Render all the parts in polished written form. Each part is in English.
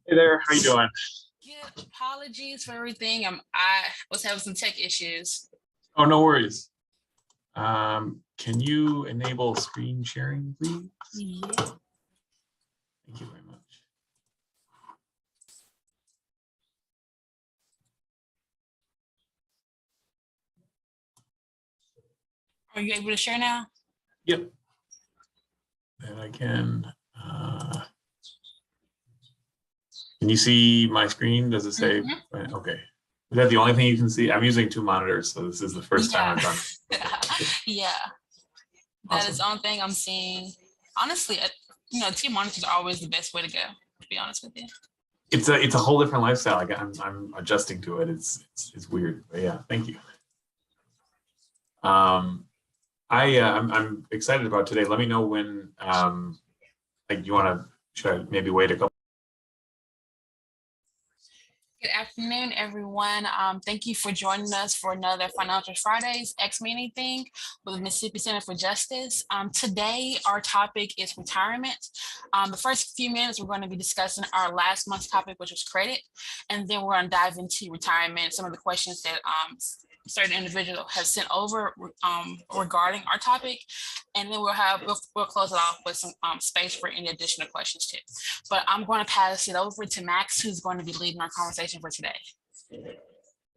Hey there, how you doing? Good. Apologies for everything. I was having some tech issues. Oh, no worries. Can you enable screen sharing, please? Yeah. Thank you very much. Are you able to share now? Yep. And I can. Can you see my screen? Does it say? Okay. Is that the only thing you can see? I'm using two monitors, so this is the first time Yeah. I've done it. Yeah. That is Awesome. the only thing I'm seeing. Honestly, team monitors are always the best way to go, to be honest with you. It's a whole different lifestyle. Like I'm adjusting to it. It's weird, but yeah. Thank you. I'm excited about today. Let me know when like you want to. Should I maybe wait a couple? Good afternoon, everyone. Thank you for joining us for another Financial Fridays Ask Me Anything with Mississippi Center for Justice. Today, our topic is retirement. The first few minutes, we're going to be discussing our last month's topic, which was credit, and then we're going to dive into retirement, some of the questions that certain individuals have sent over regarding our topic, and then we'll close it off with some space for any additional questions too. But I'm going to pass it over to Max, who's going to be leading our conversation for today.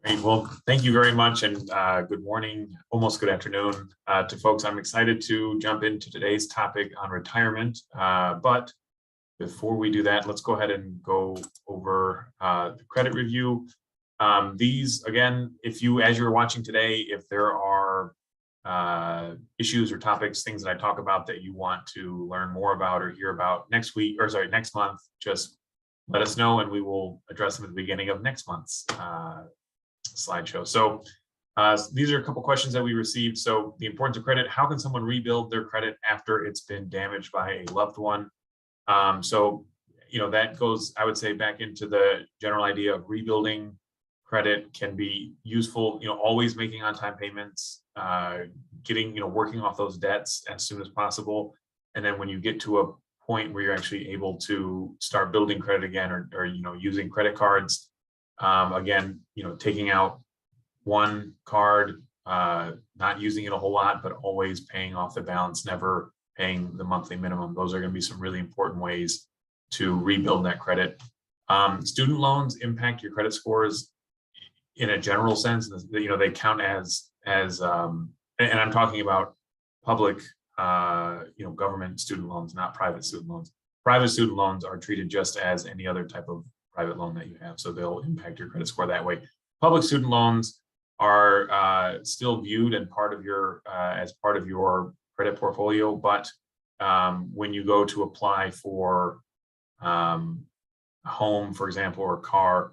Great. Well, thank you very much, and good morning, almost good afternoon to folks. I'm excited to jump into today's topic on retirement. But before we do that, let's go ahead and go over the credit review. These, again, if you, as you're watching today, if there are issues or topics, things that I talk about that you want to learn more about or hear about next week, or sorry, next month, just let us know and we will address them at the beginning of next month's slideshow. So these are a couple questions that we received. So the importance of credit: how can someone rebuild their credit after it's been damaged by a loved one? So, that goes, I would say, back into the general idea of rebuilding credit can be useful, always making on-time payments, working off those debts as soon as possible. And then when you get to a point where you're actually able to start building credit again, or using credit cards, again, taking out one card, not using it a whole lot, but always paying off the balance, never paying the monthly minimum. Those are going to be some really important ways to rebuild that credit. Student loans impact your credit scores in a general sense. They count as and I'm talking about public, government student loans, not private student loans. Private student loans are treated just as any other type of private loan that you have, so they'll impact your credit score that way. Public student loans are still viewed and part of your as part of your credit portfolio, but when you go to apply for a home, for example, or a car,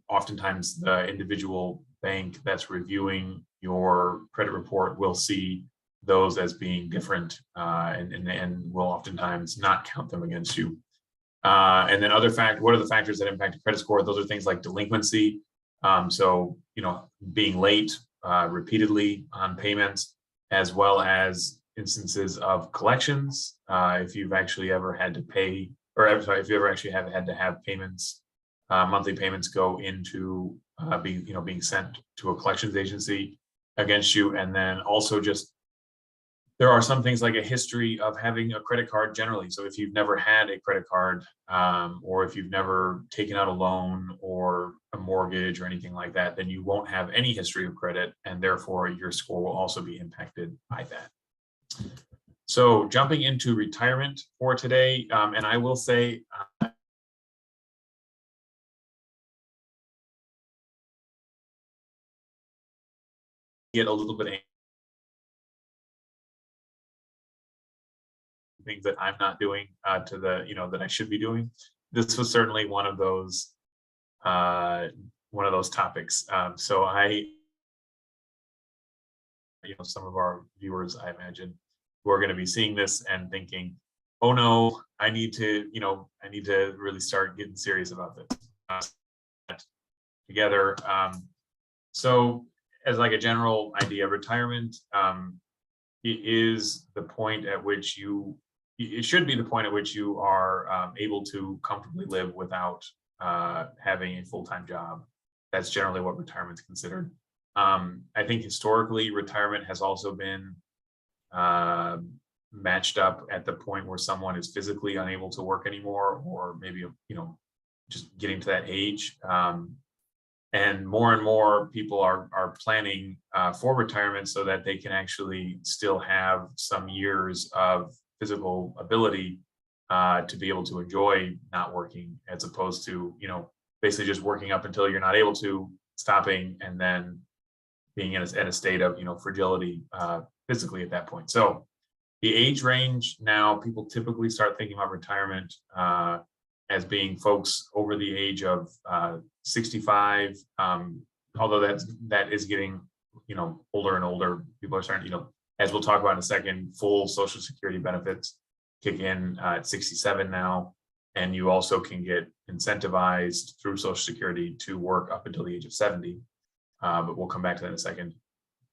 oftentimes the individual bank that's reviewing your credit report will see those as being different, and will oftentimes not count them against you. And then what are the factors that impact your credit score? Those are things like delinquency. So, being late repeatedly on payments, as well as instances of collections. If you've actually ever had to pay, or I'm sorry, if you ever actually have had to have payments, monthly payments go into being sent to a collections agency against you. And then also just, there are some things like a history of having a credit card generally. So if you've never had a credit card, or if you've never taken out a loan or a mortgage or anything like that, then you won't have any history of credit, and therefore your score will also be impacted by that. So jumping into retirement for today, and I will say, get a little bit things that I'm not doing to the that I should be doing. This was certainly one of those topics. So some of our viewers, I imagine, who are going to be seeing this and thinking, oh no, I need to really start getting serious about this together. So as like a general idea, retirement it is the point at which you it should be the point at which you are able to comfortably live without having a full-time job. That's generally what retirement is considered. I think historically, retirement has also been matched up at the point where someone is physically unable to work anymore, or maybe, just getting to that age. And more people are planning for retirement so that they can actually still have some years of physical ability to be able to enjoy not working, as opposed to, basically just working up until you're not able to, stopping, and then being in a state of, fragility physically at that point. So the age range now, people typically start thinking about retirement as being folks over the age of 65, although that is getting, older and older. People are starting, as we'll talk about in a second, full Social Security benefits kick in at 67 now, and you also can get incentivized through Social Security to work up until the age of 70. But we'll come back to that in a second.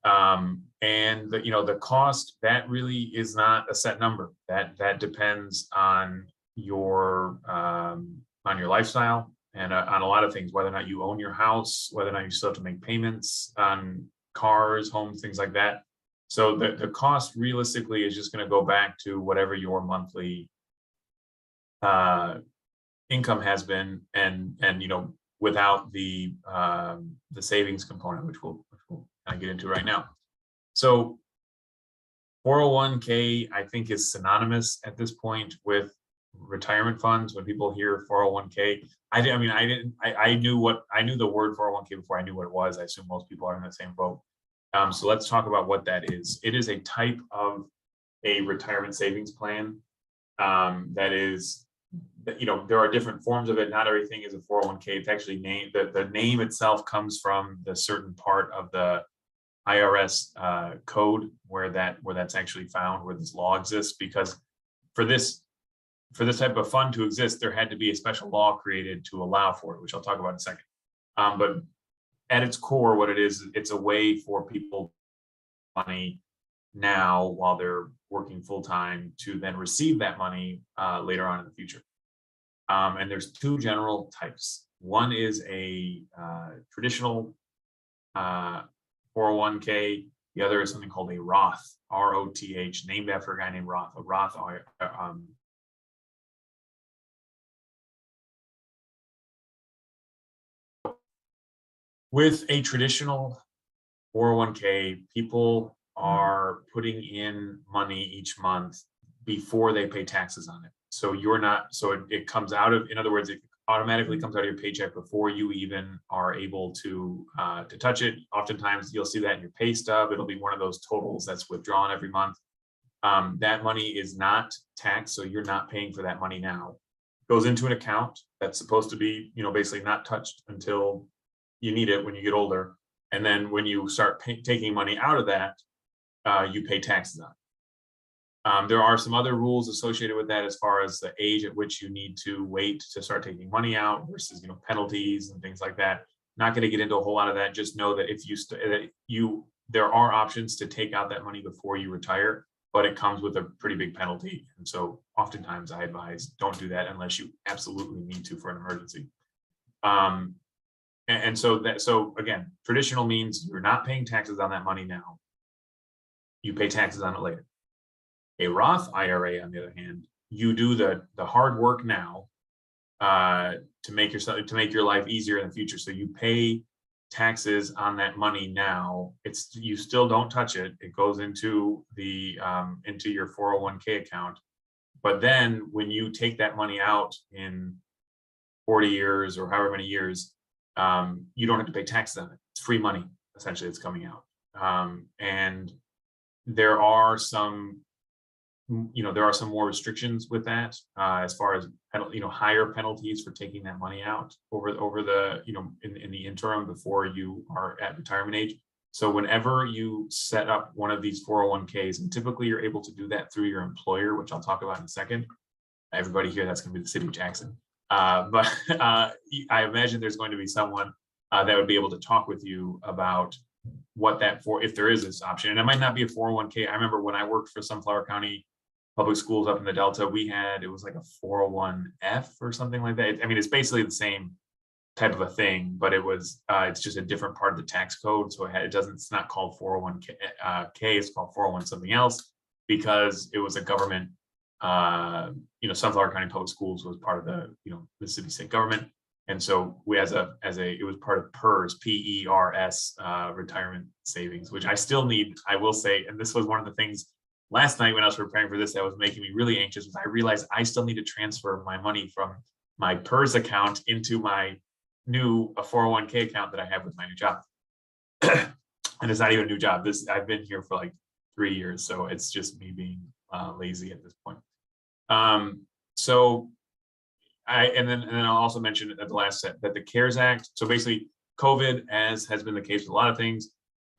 And the cost, that really is not a set number. That depends on your lifestyle and on a lot of things, whether or not you own your house, whether or not you still have to make payments on cars, homes, things like that. So the cost realistically is just going to go back to whatever your monthly income has been, and without the savings component, which we'll kind of get into right now. So 401k, I think, is synonymous at this point with retirement funds. When people hear 401k, I knew the word 401k before I knew what it was. I assume most people are in the same boat. So let's talk about what that is. It is a type of a retirement savings plan that is, there are different forms of it. Not everything is a 401k. It's actually named, the name itself comes from the certain part of the IRS code where that's actually found, where this law exists. Because for this type of fund to exist, there had to be a special law created to allow for it, which I'll talk about in a second. But at its core, what it is, it's a way for people money now while they're working full-time to then receive that money later on in the future. And there's two general types. One is a traditional 401k. The other is something called a Roth, R-O-T-H, named after a guy named Roth. A Roth with a traditional 401k, people are putting in money each month before they pay taxes on it. So it comes out of, in other words, it automatically comes out of your paycheck before you even are able to touch it. Oftentimes you'll see that in your pay stub. It'll be one of those totals that's withdrawn every month. That money is not taxed, so you're not paying for that money now. It goes into an account that's supposed to be, basically not touched until you need it when you get older. And then when you start taking money out of that, you pay taxes on it. There are some other rules associated with that as far as the age at which you need to wait to start taking money out versus, penalties and things like that. Not going to get into a whole lot of that. Just know that if there are options to take out that money before you retire, but it comes with a pretty big penalty. And so oftentimes I advise don't do that unless you absolutely need to for an emergency. And so again, traditional means you're not paying taxes on that money now. You pay taxes on it later. A Roth IRA, on the other hand, you do the hard work now to make your life easier in the future. So you pay taxes on that money now. You still don't touch it. It goes into into your 401k account. But then when you take that money out in 40 years or however many years, you don't have to pay taxes on it. It's free money, essentially, it's coming out. And there are some more restrictions with that as far as higher penalties for taking that money out over the in the interim before you are at retirement age. So whenever you set up one of these 401ks, and typically you're able to do that through your employer, which I'll talk about in a second. Everybody here, that's going to be the city of Jackson. But I imagine there's going to be someone that would be able to talk with you about what if there is this option. And it might not be a 401k. I remember when I worked for Sunflower County public schools up in the Delta, it was like a 401F or something like that. I mean, it's basically the same type of a thing, but it's just a different part of the tax code. So it's not called 401K, it's called 401 something else, because it was a government, Sunflower County Public Schools was part of the, Mississippi state government. And so it was part of PERS, PERS, retirement savings, which I still need, I will say, and this was one of the things last night when I was preparing for this that was making me really anxious, was I realized I still need to transfer my money from my PERS account into my new 401k account that I have with my new job. And it's not even a new job. I've been here for like 3 years, so it's just me being lazy at this point. And then I'll also mention at the last set that the CARES Act, so basically COVID, as has been the case with a lot of things,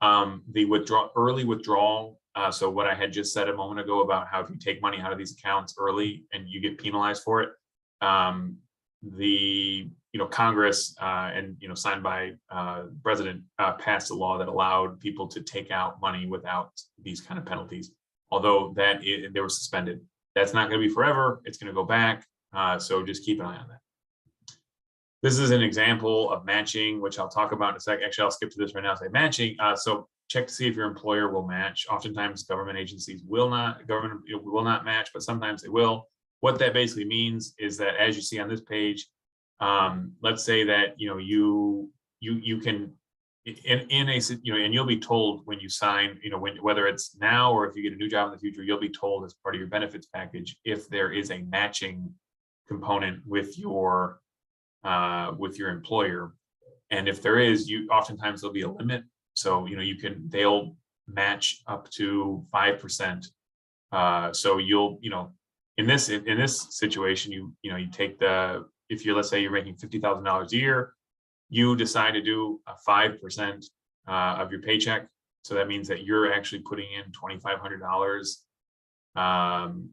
the early withdrawal. So what I had just said a moment ago about how if you take money out of these accounts early and you get penalized for it, Congress and signed by President passed a law that allowed people to take out money without these kind of penalties. Although they were suspended. That's not going to be forever. It's going to go back. So just keep an eye on that. This is an example of matching, which I'll talk about in a second. Actually, I'll skip to this right now. Say matching. So check to see if your employer will match. Oftentimes, government agencies will not match, but sometimes they will. What that basically means is that, as you see on this page, let's say that you can and you'll be told when you sign, whether it's now or if you get a new job in the future, you'll be told as part of your benefits package if there is a matching component with your employer, and if there is, oftentimes there'll be a limit. So they'll match up to 5%. So you'll in this situation, you take let's say you're making $50,000 a year, you decide to do a 5% of your paycheck. So that means that you're actually putting in $2,500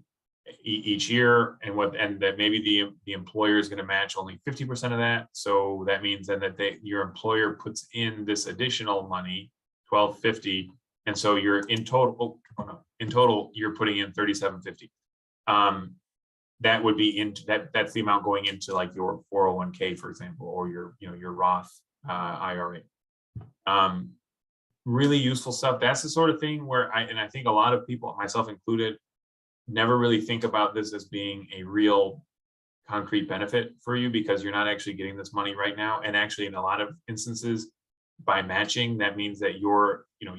each year, and that maybe the employer is going to match only 50% of that. So that means then that your employer puts in this additional money, $1,250, and so you're in total you're putting in $3,750. That would be that's the amount going into like your 401k, for example, or your Roth IRA. Really useful stuff. That's the sort of thing where I think a lot of people, myself included, never really think about this as being a real concrete benefit for you, because you're not actually getting this money right now. And actually, in a lot of instances, by matching, that means that you're not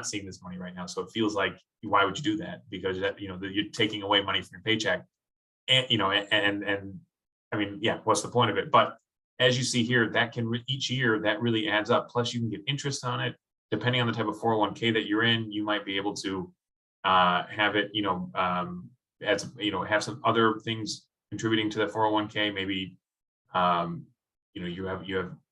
seeing this money right now. So it feels like, why would you do that? Because you're taking away money from your paycheck, and and I mean, yeah, what's the point of it? But as you see here, that can each year that really adds up. Plus, you can get interest on it. Depending on the type of 401k that you're in, you might be able to have it, have some other things contributing to the 401k. Maybe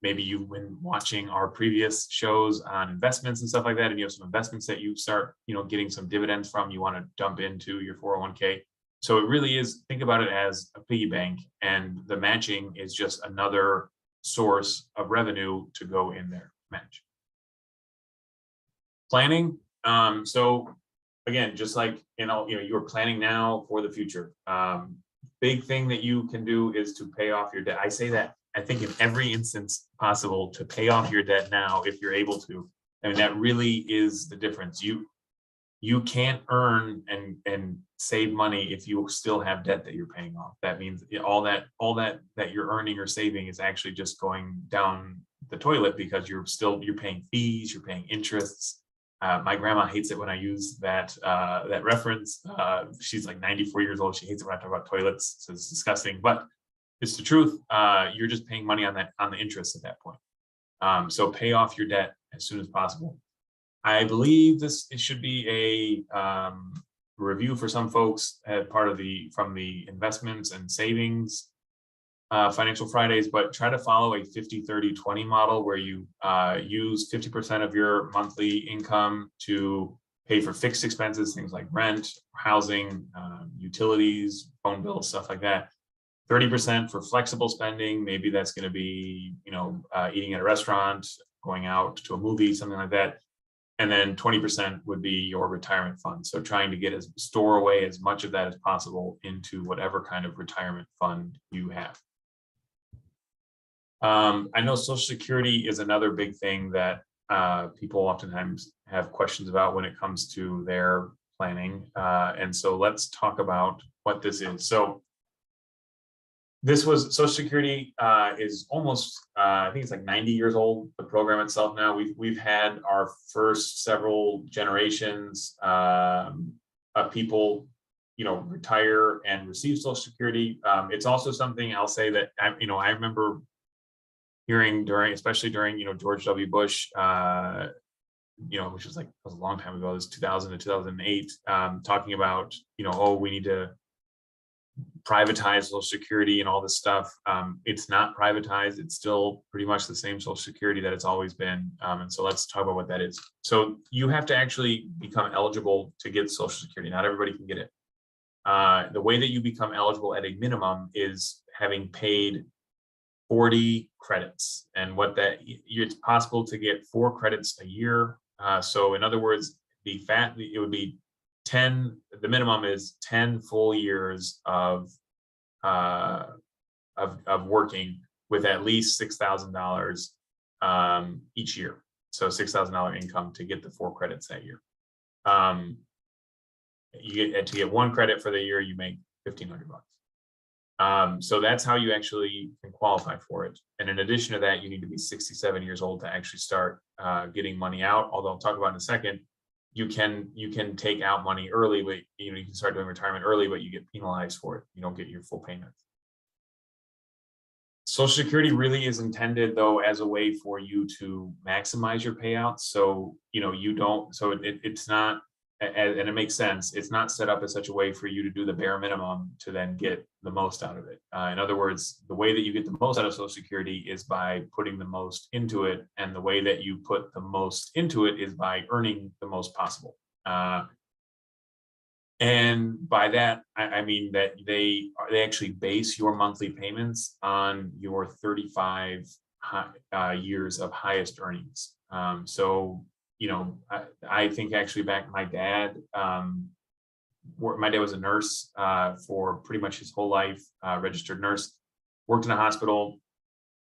maybe you've been watching our previous shows on investments and stuff like that, and you have some investments that you start getting some dividends from, you want to dump into your 401k. So it really is, think about it as a piggy bank, and the matching is just another source of revenue to go in there. Match. Planning. So again, just like you're planning now for the future. Big thing that you can do is to pay off your debt. I say that I think in every instance possible, to pay off your debt now if you're able to. I mean, that really is the difference. You can't earn and save money if you still have debt that you're paying off. That means all that you're earning or saving is actually just going down the toilet, because you're paying fees, you're paying interests. My grandma hates it when I use that reference. She's like 94 years old. She hates it when I talk about toilets. So it's disgusting, but it's the truth. You're just paying money on the interest at that point. So pay off your debt as soon as possible. I believe it should be a review for some folks as part of from the investments and savings Financial Fridays, but try to follow a 50-30-20 model where you use 50% of your monthly income to pay for fixed expenses, things like rent, housing, utilities, phone bills, stuff like that. 30% for flexible spending. Maybe that's going to be, eating at a restaurant, going out to a movie, something like that. And then 20% would be your retirement fund. So trying to store away as much of that as possible into whatever kind of retirement fund you have. I know Social Security is another big thing that people oftentimes have questions about when it comes to their planning. And so let's talk about what this is. So this was Social Security is almost, I think it's like 90 years old, the program itself now. We've had our first several generations of people, retire and receive Social Security. It's also something I'll say that, I remember hearing especially during, George W. Bush, which was a long time ago, it was 2000 to 2008, talking about, we need to privatize Social Security and all this stuff. It's not privatized. It's still pretty much the same Social Security that it's always been. And so let's talk about what that is. So you have to actually become eligible to get Social Security. Not everybody can get it. The way that you become eligible at a minimum is having paid 40 credits. And it's possible to get 4 credits a year. So in other words, it would be 10, the minimum is 10 full years of working with at least $6,000 each year. So $6,000 income to get the 4 credits that year. To get 1 credit for the year, you make $1,500. So that's how you actually can qualify for it. And in addition to that, you need to be 67 years old to actually start getting money out. Although I'll talk about in a second, you can take out money early, but you can start doing retirement early, but you get penalized for it. You don't get your full payments. Social Security really is intended, though, as a way for you to maximize your payouts. So it's not, and it makes sense. It's not set up in such a way for you to do the bare minimum to then get the most out of it. In other words, the way that you get the most out of Social Security is by putting the most into it. And the way that you put the most into it is by earning the most possible. And by that, I mean that they actually base your monthly payments on your 35 years of highest earnings. I think actually back my dad was a nurse for pretty much his whole life, registered nurse, worked in a hospital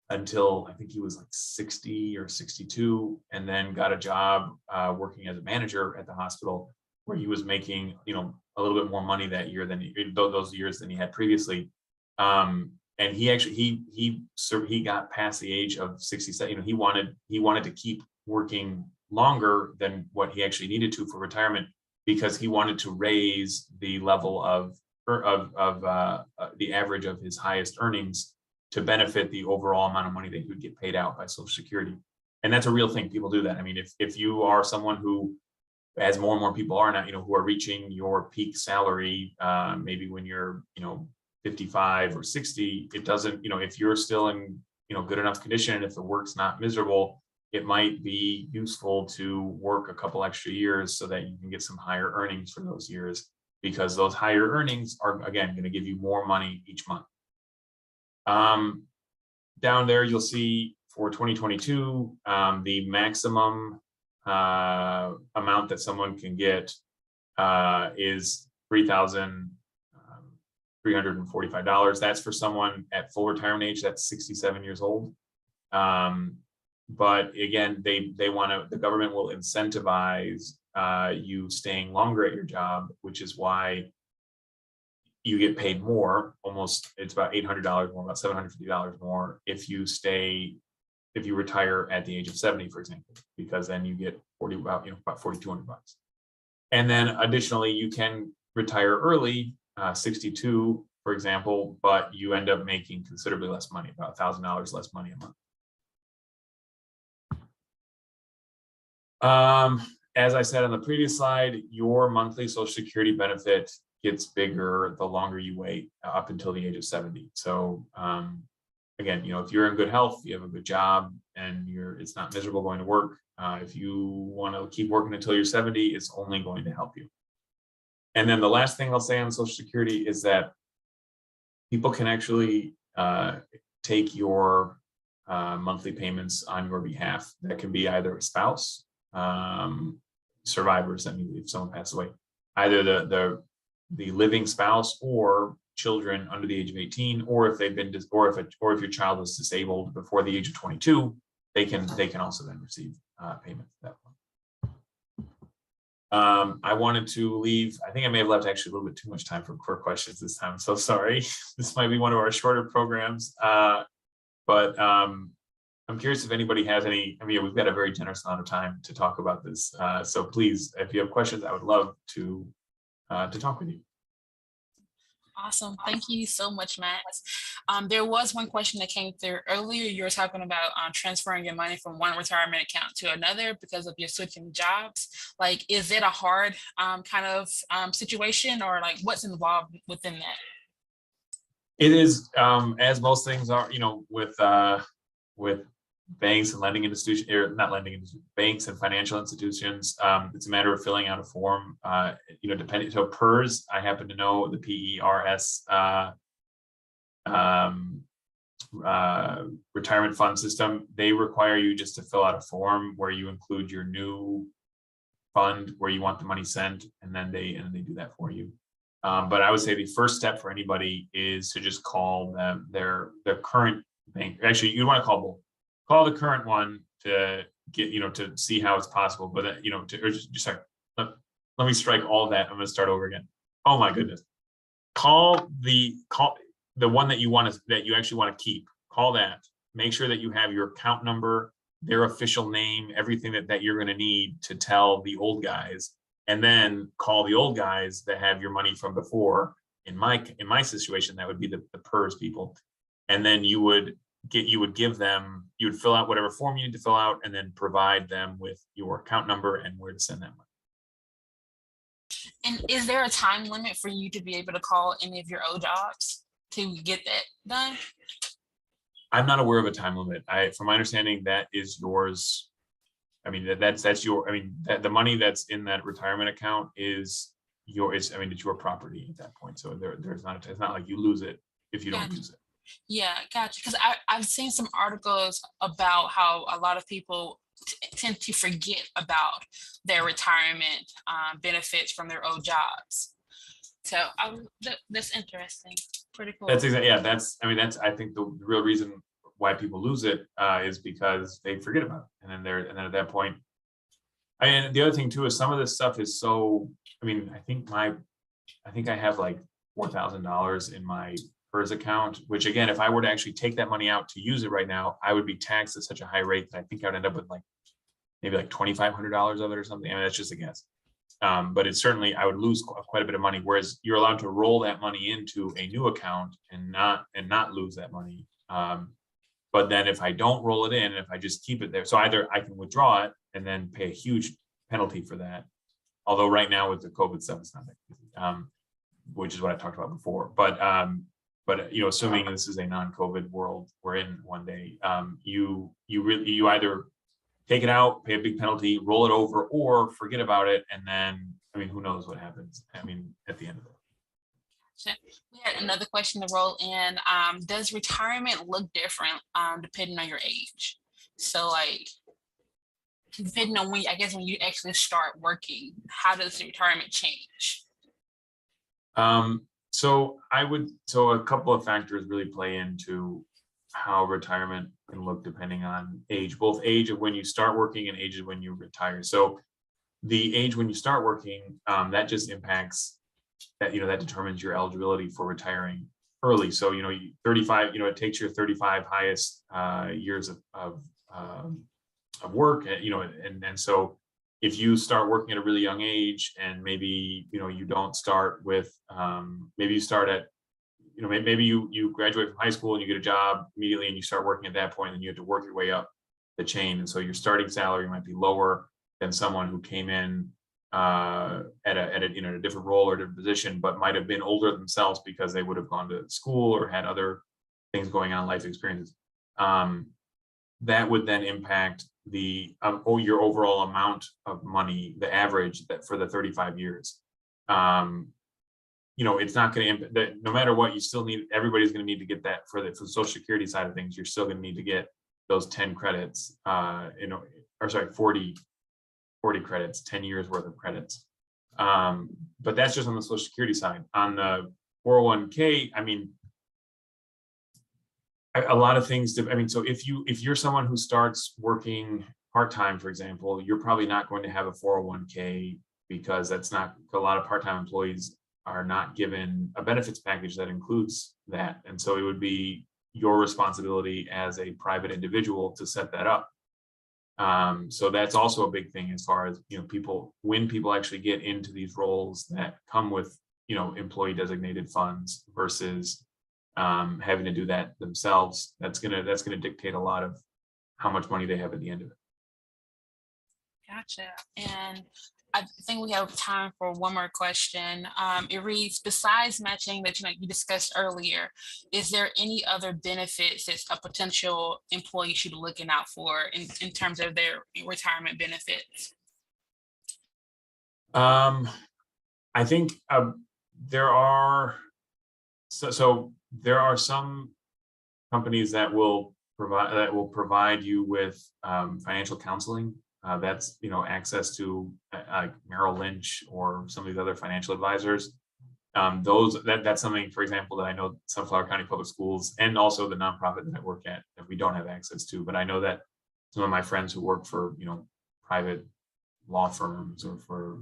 until I think he was like 60 or 62, and then got a job working as a manager at the hospital where he was making, a little bit more money that year than those years than he had previously. And he actually, he got past the age of 67. He wanted to keep working longer than what he actually needed to for retirement, because he wanted to raise the level of the average of his highest earnings to benefit the overall amount of money that he would get paid out by Social Security. And that's a real thing. People do that. I mean, if you are someone who, as more and more people are now, who are reaching your peak salary, maybe when you're, 55 or 60, it doesn't, if you're still in, good enough condition, and if the work's not miserable, it might be useful to work a couple extra years so that you can get some higher earnings for those years, because those higher earnings are, again, going to give you more money each month. Down there, you'll see for 2022, the maximum amount that someone can get is $3,345. That's for someone at full retirement age, that's 67 years old. But again, the government will incentivize you staying longer at your job, which is why you get paid more. It's about $800 more, about $750 more if you retire at the age of 70, for example, because then you get about $4,200. And then additionally, you can retire early, 62, for example, but you end up making considerably less money, about $1,000 less money a month. As I said on the previous slide, your monthly Social Security benefit gets bigger the longer you wait, up until the age of 70. So again, if you're in good health, you have a good job, and it's not miserable going to work. If you want to keep working until you're 70, it's only going to help you. And then the last thing I'll say on Social Security is that people can actually take your monthly payments on your behalf. That can be either a spouse, survivors. I mean, if someone passed away, either the living spouse or children under the age of 18, or if they've been or if your child was disabled before the age of 22, they can also then receive payment at that point. I wanted to leave, I think I may have left actually a little bit too much time for questions this time. I'm so sorry. This might be one of our shorter programs. But I'm curious if anybody has any. I mean, we've got a very generous amount of time to talk about this. So please, if you have questions, I would love to talk with you. Awesome. Thank you so much, Matt. There was one question that came through earlier. You were talking about transferring your money from one retirement account to another because of your switching jobs. Like, is it a hard kind of situation, or like what's involved within that? It is, as most things are, with banks and lending institutions, or not lending institutions, banks and financial institutions. It's a matter of filling out a form, depending. So PERS, I happen to know the PERS retirement fund system. They require you just to fill out a form where you include your new fund where you want the money sent, and then they do that for you. But I would say the first step for anybody is to just call them their current bank. Actually, you want to call both. Call the current one to get, to see how it's possible. But let me strike all of that. I'm going to start over again. Oh my goodness. Call the one that you actually want to keep. Call that. Make sure that you have your account number, their official name, everything that you're going to need to tell the old guys, and then call the old guys that have your money from before. In my situation, that would be the PERS people, and then you would fill out whatever form you need to fill out, and then provide them with your account number and where to send that money. And is there a time limit for you to be able to call any of your old jobs to get that done? I'm not aware of a time limit. From my understanding, that is yours. I mean, that's your. I mean, the money that's in that retirement account is yours. I mean, it's your property at that point. So there's not. It's not like you lose it if you don't use it. Yeah, gotcha. Because I've seen some articles about how a lot of people tend to forget about their retirement benefits from their old jobs. So that's interesting. Pretty cool. That's exactly, yeah. I think the real reason why people lose it is because they forget about it, and then at that point. And the other thing too is some of this stuff is so. I mean, I think I have like $4,000 in my PERS account, which again, if I were to actually take that money out to use it right now, I would be taxed at such a high rate that I think I would end up with maybe $2,500 of it or something. I mean, that's just a guess. But it's certainly, I would lose quite a bit of money, whereas you're allowed to roll that money into a new account and not lose that money. But then if I don't roll it in, if I just keep it there, so either I can withdraw it and then pay a huge penalty for that. Although right now with the COVID stuff, it's not that easy, which is what I talked about before. But assuming this is a non-COVID world we're in one day, you either take it out, pay a big penalty, roll it over, or forget about it, and then who knows what happens? At the end of it. We had another question to roll in. Does retirement look different depending on your age? So depending on when you actually start working, how does retirement change? So a couple of factors really play into how retirement can look depending on age, both age of when you start working and age of when you retire. So the age when you start working, that just impacts that, that determines your eligibility for retiring early. So, 35, it takes your 35 highest years of work, and so if you start working at a really young age, and maybe you don't start with maybe you start at maybe you graduate from high school and you get a job immediately and you start working at that point, and you have to work your way up the chain, and so your starting salary might be lower than someone who came in at a different role or different position, but might have been older themselves because they would have gone to school or had other things going on, life experiences. That would then impact your overall amount of money, the average that for the 35 years. It's not going to, no matter what, you still need, everybody's going to need to get that for the Social Security side of things. You're still going to need to get those 10 credits, 40 40 credits, 10 years worth of credits. But that's just on the Social Security side. On the 401k, I mean, a lot of things. I mean, so if you're someone who starts working part-time, for example, you're probably not going to have a 401k, because that's not, a lot of part-time employees are not given a benefits package that includes that. And so it would be your responsibility as a private individual to set that up. So that's also a big thing as far as, people, when people actually get into these roles that come with, employee designated funds versus having to do that themselves. That's gonna dictate a lot of how much money they have at the end of it. Gotcha. And I think we have time for one more question. It reads, besides matching that you discussed earlier, is there any other benefits that a potential employee should be looking out for in terms of their retirement benefits? I think there are there are some companies that will provide you with financial counseling. That's access to like Merrill Lynch or some of these other financial advisors. That's something, for example, that I know Sunflower County Public Schools and also the nonprofit that I work at that we don't have access to. But I know that some of my friends who work for private law firms or for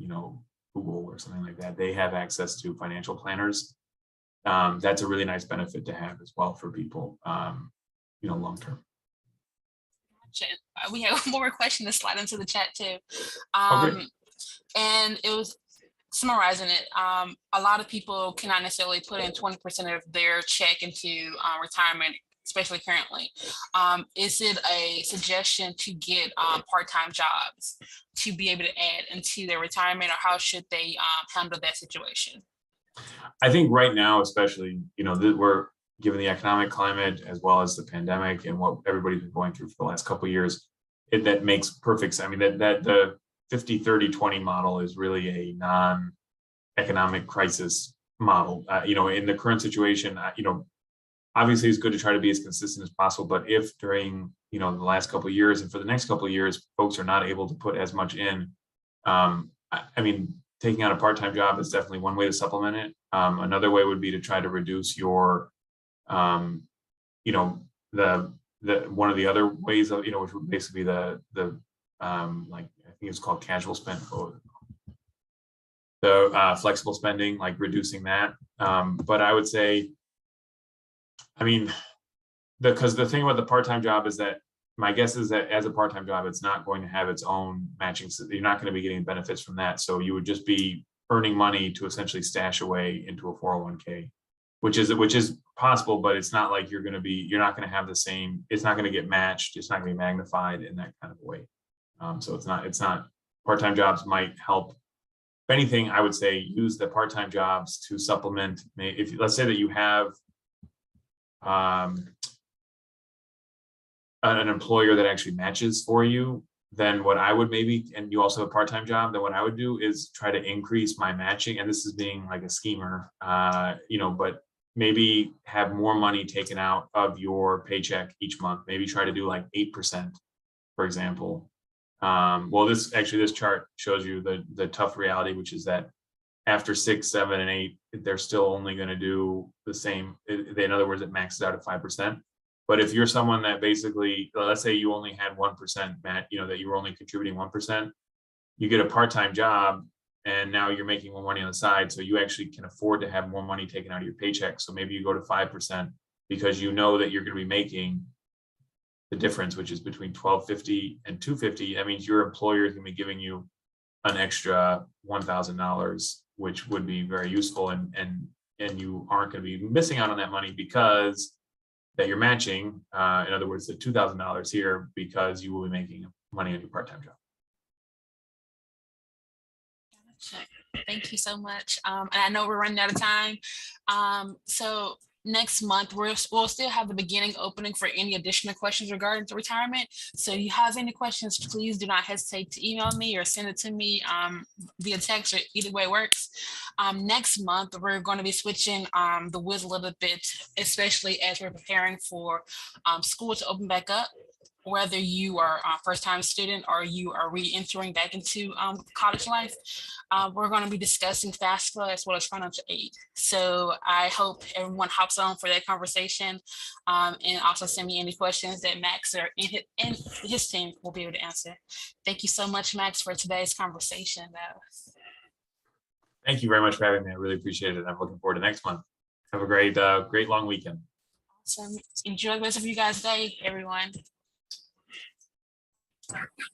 Google or something like that, they have access to financial planners. That's a really nice benefit to have as well for people, long term. We have one more question to slide into the chat too. Okay. And it was summarizing it. A lot of people cannot necessarily put in 20% of their check into retirement, especially currently. Is it a suggestion to get part-time jobs to be able to add into their retirement, or how should they handle that situation? I think right now, especially, we're given the economic climate as well as the pandemic and what everybody's been going through for the last couple of years, that makes perfect sense. I mean, that the 50-30-20 model is really a non-economic crisis model. In the current situation, obviously it's good to try to be as consistent as possible. But if during the last couple of years and for the next couple of years, folks are not able to put as much in, I mean, taking on a part-time job is definitely one way to supplement it. Another way would be to try to reduce your, one of the other ways of, which would basically be the like, I think it's called casual spend, the flexible spending, like reducing that. But I would say, I mean, because the thing about the part-time job is that my guess is that as a part-time job, it's not going to have its own matching. You're not going to be getting benefits from that. So you would just be earning money to essentially stash away into a 401k, which is possible, but it's not like you're not going to have the same, it's not going to get matched. It's not going to be magnified in that kind of way. So it's not, part-time jobs might help. If anything, I would say use the part-time jobs to supplement. If let's say that you have an employer that actually matches for you, then what I would and you also have a part-time job, then what I would do is try to increase my matching. And this is being like a schemer, but maybe have more money taken out of your paycheck each month. Maybe try to do like 8%, for example. Well, this chart shows you the tough reality, which is that after 6, 7, and 8, they're still only going to do the same. In other words, it maxes out at 5%. But if you're someone that basically, let's say you only had 1%, that you were only contributing 1%, you get a part-time job and now you're making more money on the side. So you actually can afford to have more money taken out of your paycheck. So maybe you go to 5% because you know that you're going to be making the difference, which is between $1,250 and $250. That means your employer is going to be giving you an extra $1,000, which would be very useful. And you aren't going to be missing out on that money because that you're matching, in other words, the $2,000 here, because you will be making money on your part-time job. Thank you so much. And I know we're running out of time. So next month, we'll still have the beginning opening for any additional questions regarding to retirement. So if you have any questions, please do not hesitate to email me or send it to me via text, or either way works. Next month, we're going to be switching the wheels a little bit, especially as we're preparing for school to open back up. whether you are a first-time student or you are re-entering back into college life, we're going to be discussing FAFSA as well as financial aid. So I hope everyone hops on for that conversation, and also send me any questions that Max or and his team will be able to answer. Thank you so much, Max, for today's conversation, though. Thank you very much for having me. I really appreciate it. I'm looking forward to next month. Have a great long weekend. So enjoy the rest of you guys' day, everyone.